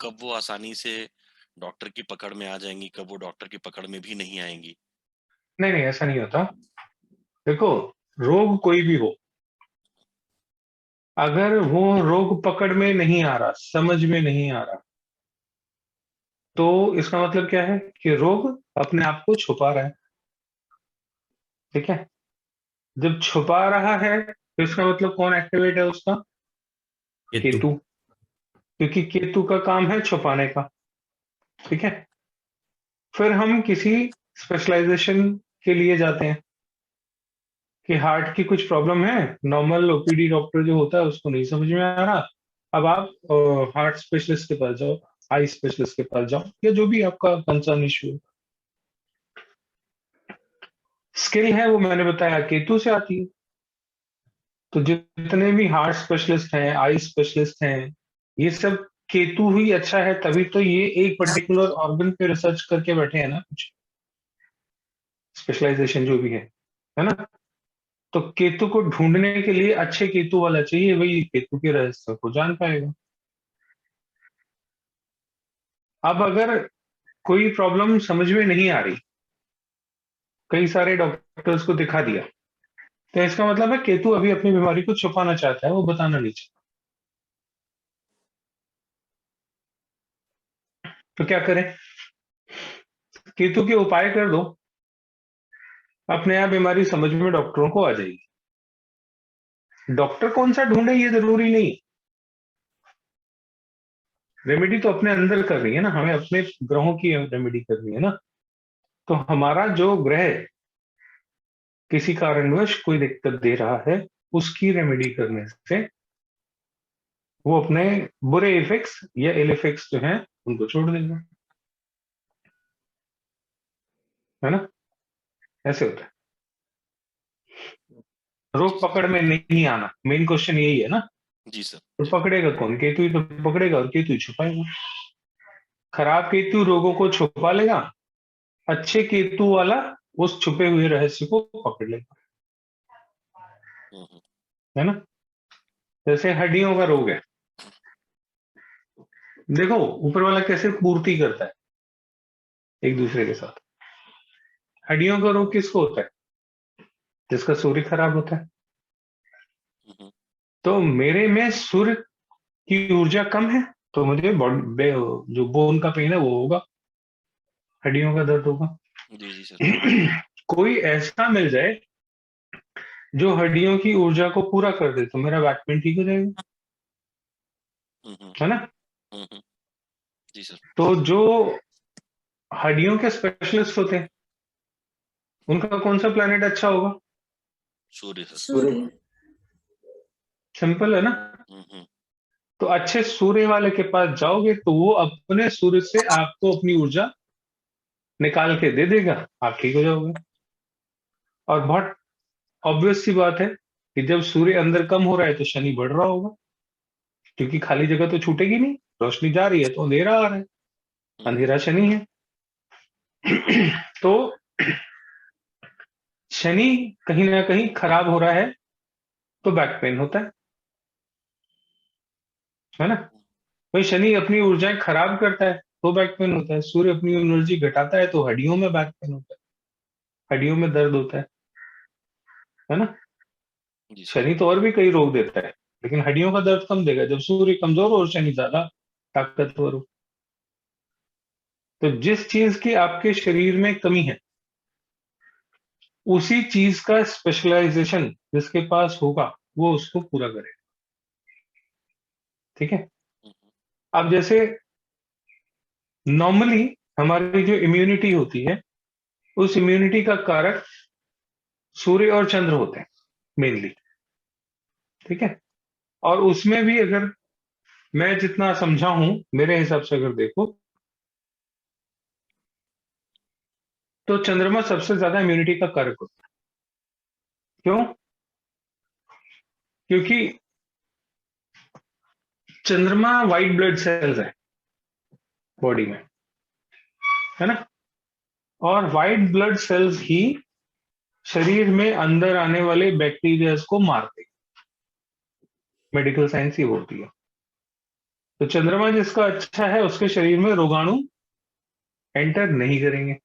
कब वो आसानी से डॉक्टर की पकड़ में आ जाएंगी, कब वो डॉक्टर की पकड़ में भी नहीं आएंगी? नहीं नहीं, ऐसा नहीं होता। देखो, रोग कोई भी हो, अगर वो रोग पकड़ में नहीं आ रहा, समझ में नहीं आ रहा, तो इसका मतलब क्या है कि रोग अपने आप को छुपा रहा है। ठीक है। जब छुपा रहा है तो इसका मतलब कौन एक्टिवेट है उसका? केतु। केतु। क्योंकि केतु का काम है छुपाने का। ठीक है। फिर हम किसी स्पेशलाइजेशन के लिए जाते हैं कि हार्ट की कुछ प्रॉब्लम है, नॉर्मल ओपीडी डॉक्टर जो होता है उसको नहीं समझ में आ रहा, अब आप हार्ट स्पेशलिस्ट के पास जाओ, आई स्पेशलिस्ट के पास जाओ, या जो भी आपका कंसर्न इशू। स्किल है वो मैंने बताया केतु से आती है। तो जितने भी हार्ट स्पेशलिस्ट हैं, आई स्पेशलिस्ट हैं, ये सब केतु ही अच्छा है, तभी तो ये एक पर्टिकुलर ऑर्गन पे रिसर्च करके बैठे हैं ना, कुछ स्पेशलाइजेशन जो भी है ना। तो केतु को ढूंढने के लिए अच्छे केतु वाला चाहिए, वही केतु के रहस्य को जान पाएगा। अब अगर कोई प्रॉब्लम समझ में नहीं आ रही, कई सारे डॉक्टर्स को दिखा दिया, तो इसका मतलब है केतु अभी अपनी बीमारी को छुपाना चाहता है, वो बताना नहीं चाहता। तो क्या करें? केतु के उपाय कर दो, अपने आप बीमारी समझ में डॉक्टरों को आ जाएगी। डॉक्टर कौन सा ढूंढे ये जरूरी नहीं, रेमेडी तो अपने अंदर करनी है ना, हमें अपने ग्रहों की रेमेडी करनी है ना। तो हमारा जो ग्रह किसी कारणवश कोई दिक्कत दे रहा है, उसकी रेमेडी करने से वो अपने बुरे इफेक्ट्स या इल इफेक्ट्स जो हैं उनको छोड़ देगा। है ना? ऐसे होता है। रोग पकड़ में नहीं आना, मेन क्वेश्चन यही है ना। जी सर। तो पकड़ेगा कौन? केतु ही तो पकड़ेगा, और केतु ही छुपाएगा। खराब केतु रोगों को छुपा लेगा, अच्छे केतु वाला उस छुपे हुए रहस्य को पकड़ लेगा। हम्म। है ना? जैसे हड्डियों का रोग है, देखो ऊपर वाला कैसे पूर्ति करता है एक दूसरे के साथ। हड्डियों का रोग किसको होता है? जिसका सूर्य खराब होता है। हम्म। तो मेरे में सूर्य की ऊर्जा कम है, तो मुझे जो बोन का पेन है वो होगा, हड्डियों का दर्द होगा। जी जी सर। कोई ऐसा मिल जाए जो हड्डियों की ऊर्जा को पूरा कर दे, तो मेरा बैक पेन ठीक हो जाएगा। हम्म। है ना? हम्म। जी सर। तो जो हड्डियों के स्पेशलिस्ट होते हैं, उनका कौन सा प्लेनेट अच्छा होगा? सूर्य सर। सूर्य। सिंपल है ना। हम्म। तो अच्छे सूर्य वाले के पास जाओगे तो वो अपने सूर्य से आपको अपनी ऊर्जा निकाल के दे देगा, आप ठीक हो जाओगे। और बहुत ऑब्वियस सी बात है कि जब सूर्य अंदर कम हो रहा है तो शनि बढ़ रहा होगा, क्योंकि खाली जगह तो छूटेगी नहीं, रोशनी जा रही है तो अंधेरा आ रहा है, अंधेरा शनि है। तो शनि कहीं ना कहीं खराब हो रहा है तो बैक पेन होता है ना। भाई शनि अपनी ऊर्जाएं खराब करता है तो बैक पेन होता है, सूर्य अपनी एनर्जी घटाता है तो हड्डियों में बैक पेन होता है, हड्डियों में दर्द होता है ना। जी सर। शनि तो और भी कई रोग देता है, लेकिन हड्डियों का दर्द कम देगा जब सूर्य कमजोर हो और शनि ज्यादा ताकतवर हो। तो जिस चीज की आपके शरीर में कमी है, उसी चीज का स्पेशलाइजेशन जिसके पास होगा वो उसको पूरा करेगा। ठीक है। अब जैसे नॉर्मली हमारी जो इम्यूनिटी होती है, उस इम्यूनिटी का कारक सूर्य और चंद्र होते हैं मेनली। ठीक है। और उसमें भी अगर मैं जितना समझा हूं, मेरे हिसाब से अगर देखो, तो चंद्रमा सबसे ज्यादा इम्यूनिटी का कारक होता है। क्यों? क्योंकि चंद्रमा व्हाइट ब्लड सेल्स है बॉडी में, है ना। और व्हाइट ब्लड सेल्स ही शरीर में अंदर आने वाले बैक्टीरिया को मारते हैं, मेडिकल साइंस ही बोलती है। तो चंद्रमा जिसका अच्छा है उसके शरीर में रोगाणु एंटर नहीं करेंगे।